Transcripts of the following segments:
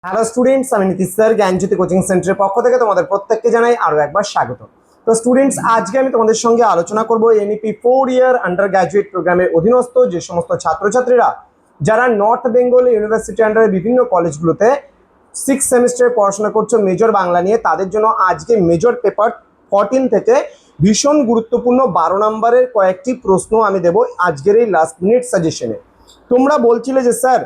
Hello students, আমি Nitish sir জ্ঞানজ্যোতি coaching সেন্টারের পক্ষ থেকে তোমাদের প্রত্যেককে জানাই আরো একবার স্বাগত। তো স্টুডেন্টস, আজকে আমি তোমাদের সঙ্গে আলোচনা করব এনইপি 4 ইয়ার আন্ডার গ্র্যাজুয়েট প্রোগ্রামের অধীনস্থ যে সমস্ত ছাত্রছাত্রীরা যারা নর্থ বেঙ্গল ইউনিভার্সিটি আন্ডারে বিভিন্ন কলেজগুলোতে 6 সেমিস্টারে পড়াশোনা করছো মেজর বাংলা নিয়ে, তাদের জন্য আজকে মেজর পেপার 14 থেকে ভীষণ গুরুত্বপূর্ণ 12 নম্বরের কয়েকটি প্রশ্ন আমি দেবো আজকের এই লাস্ট মিনিট সাজেশনে। তোমরা বলছিলে যে স্যার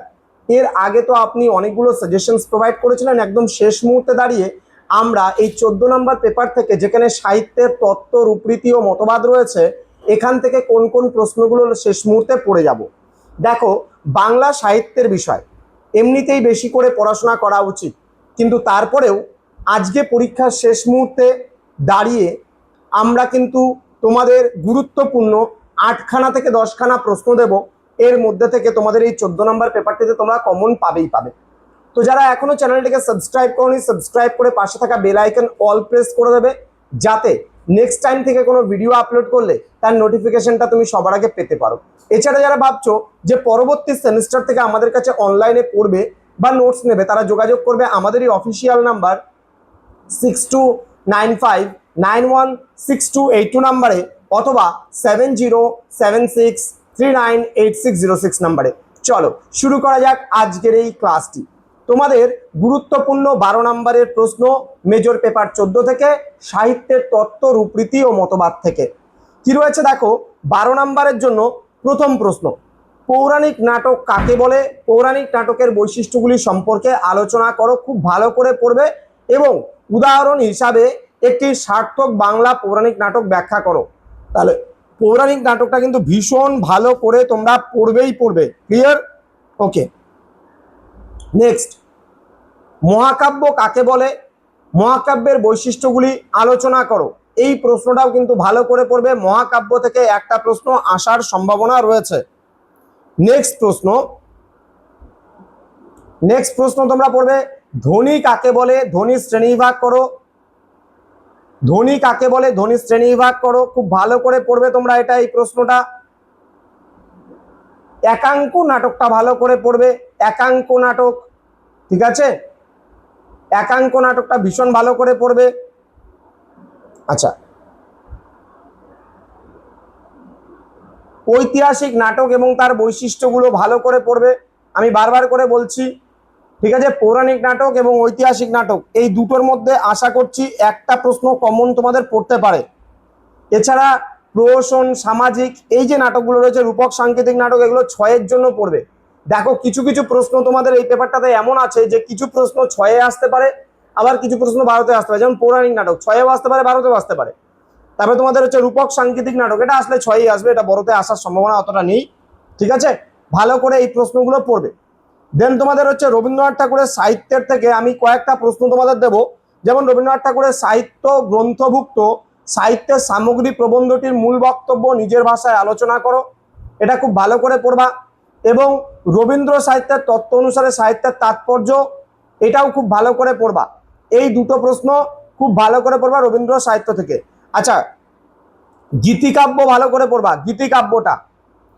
এর আগে তো আপনি অনেকগুলো সাজেশনস প্রোভাইড করেছিলেন, একদম শেষ মুহূর্তে দাঁড়িয়ে আমরা এই 14 নম্বর পেপার থেকে, যেখানে সাহিত্যের তত্ত্ব, রূপরীতি ও মতবাদ রয়েছে, এখান থেকে কোন কোন প্রশ্নগুলো শেষ মুহূর্তে পড়ে যাব। দেখো, বাংলা সাহিত্যের বিষয় এমনিতেই বেশি করে পড়াশোনা করা উচিত, কিন্তু তারপরেও আজকে পরীক্ষার শেষ মুহূর্তে দাঁড়িয়ে আমরা কিন্তু তোমাদের গুরুত্বপূর্ণ 8খানা থেকে 10খানা প্রশ্ন দেব। এর মধ্যে থেকে তোমাদের এই 14 নম্বর পেপারটিতে তোমরা কমন পাবেই পাবে। তো যারা এখনো চ্যানেলটিকে সাবস্ক্রাইব করোনি, সাবস্ক্রাইব করে পাশে থাকা বেল আইকন অল প্রেস করে দেবে, যাতে নেক্সট টাইম থেকে কোনো ভিডিও আপলোড করলে তার নোটিফিকেশনটা তুমি সবার আগে পেতে পারো। এছাড়া যারা ভাবছো যে পরবর্তী সেমিস্টার থেকে আমাদের কাছে অনলাইনে পড়বে বা নোটস নেবে, তারা যোগাযোগ করবে আমাদেরই অফিসিয়াল নাম্বার 6295916282 নাম্বারে, অথবা 7076398606 নাম্বারে। চলো শুরু করা যাক আজকের এই ক্লাসটি। তোমাদের গুরুত্বপূর্ণ 12 নম্বরের প্রশ্ন মেজর পেপার 14 থেকে, সাহিত্যের তত্ত্ব, রূপরীতি ও মতবাদ থেকে। কি রয়েছে দেখো, 12 নম্বরের জন্য প্রথম প্রশ্ন, পৌরাণিক নাটক কাকে বলে? পৌরাণিক নাটকের বৈশিষ্ট্যগুলি সম্পর্কে আলোচনা করো। খুব ভালো করে পড়বে এবং উদাহরণ হিসাবে একটি সার্থক বাংলা পৌরাণিক নাটক ব্যাখ্যা করো। তাহলে পৌরাণিক নাটকটা কিন্তু ভীষণ ভালো করে তোমরা পড়বেই পড়বে। ক্লিয়ার? ওকে, নেক্সট, মহাকাব্য কাকে বলে? মহাকাব্যের বৈশিষ্ট্যগুলি আলোচনা করো। এই প্রশ্নটাও কিন্তু ভালো করে পড়বে, মহাকাব্য থেকে একটা প্রশ্ন আসার সম্ভাবনা রয়েছে। নেক্সট প্রশ্ন তোমরা পড়বে, ধ্বনি কাকে বলে? ধ্বনি শ্রেণীবিভাগ করো। ধ্বনি কাকে বলে? ধ্বনি শ্রেণীবিভাগ করো। খুব ভালো করে পড়বে তোমরা এটা, এই প্রশ্নটা। একাঙ্ক নাটকটা ভালো করে পড়বে, একাঙ্ক নাটক, ঠিক আছে? একাঙ্ক নাটকটা ভীষণ ভালো করে পড়বে। আচ্ছা, ঐতিহাসিক নাটক এবং তার বৈশিষ্ট্যগুলো ভালো করে পড়বে। আমি বারবার করে বলছি, ঠিক আছে? পৌরাণিক নাটক এবং ঐতিহাসিক নাটক এই দুটোর মধ্যে আশা করছি একটা প্রশ্ন কমন তোমাদের পড়তে পারে। এছাড়া প্রহসন, সামাজিক, এই যে নাটকগুলো রয়েছে, রূপক সাংকেতিক নাটক, এগুলো 6-এর জন্য পড়বে। দেখো, কিছু কিছু প্রশ্ন তোমাদের এই পেপারটাতে এমন আছে যে কিছু প্রশ্ন 6-এ আসতে পারে, আবার কিছু প্রশ্ন 12-তে আসতে পারে। যেমন পৌরাণিক নাটক 6-এও আসতে পারে, 12-তেও আসতে পারে। তারপরে তোমাদের হচ্ছে রূপক সাংকেতিক নাটক, এটা আসলে 6-এই আসবে, এটা বড়তে আসার সম্ভাবনা অতটা নেই। ঠিক আছে? ভালো করে এই প্রশ্নগুলো পড়বে। দেন তোমাদের হচ্ছে রবীন্দ্রনাথ ঠাকুরের সাহিত্যের থেকে আমি কয়েকটা প্রশ্ন তোমাদের দেব। যেমন রবীন্দ্রনাথ ঠাকুরের সাহিত্য গ্রন্থভুক্ত সাহিত্যের সামগ্রী প্রবন্ধটির মূল বক্তব্য নিজের ভাষায় আলোচনা করো। এটা খুব ভালো করে পড়বা। এবং রবীন্দ্র সাহিত্যের তত্ত্ব অনুসারে সাহিত্যের তাৎপর্য, এটাও খুব ভালো করে পড়বা। এই দুটো প্রশ্ন খুব ভালো করে পড়বা রবীন্দ্র সাহিত্য থেকে। আচ্ছা, গীতিকাব্য ভালো করে পড়বা, গীতিকাব্যটা,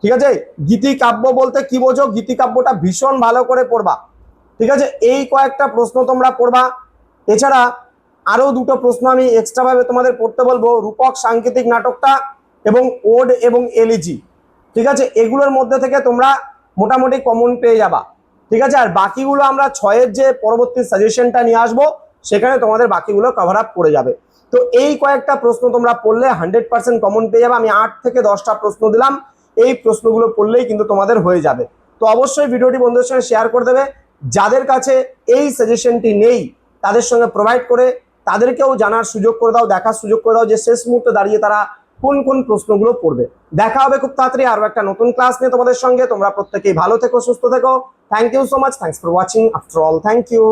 ঠিক আছে? গীতিকাব্য বলতে কি বোঝো, গীতিকাব্যটা ভীষণ ভালো করে পড়বা। ঠিক আছে? এই কয়েকটা প্রশ্ন তোমরা পড়বা। এছাড়া আরো দুটো প্রশ্ন আমি এক্সট্রা ভাবে তোমাদের পড়তে বলবো, রূপক সাংকেতিক নাটকটা এবং ওড এবং এলিজি। ঠিক আছে? এগুলোর মধ্যে থেকে তোমরা মোটামুটি কমন পেয়ে যাবা। ঠিক আছে? আর বাকিগুলো আমরা 6-এর যে পরবর্তী সাজেশনটা নিয়ে আসবো, সেখানে তোমাদের বাকিগুলো কভার আপ করে যাবে। তো এই কয়েকটা প্রশ্ন তোমরা পড়লে 100% কমন পেয়ে যাবে। আমি 8 থেকে 10টা প্রশ্ন দিলাম, এই প্রশ্নগুলো পড়লেই কিন্তু তোমাদের হয়ে যাবে। তো অবশ্যই ভিডিওটি বন্ধুদের সঙ্গে শেয়ার করে দেবে। যাদের কাছে এই সাজেশনটি নেই তাদের সঙ্গে প্রোভাইড করে তাদেরকেও জানার সুযোগ করে দাও, দেখার সুযোগ করে দাও যে শেষ মুহূর্তে দাঁড়িয়ে তারা কোন কোন প্রশ্নগুলো পড়বে। দেখা হবে খুব তাড়াতাড়ি আরো একটা নতুন ক্লাস নিয়ে তোমাদের সঙ্গে। তোমরা প্রত্যেকেই ভালো থেকো, সুস্থ থেকো। Thank you so much. Thanks for watching. After all, thank you.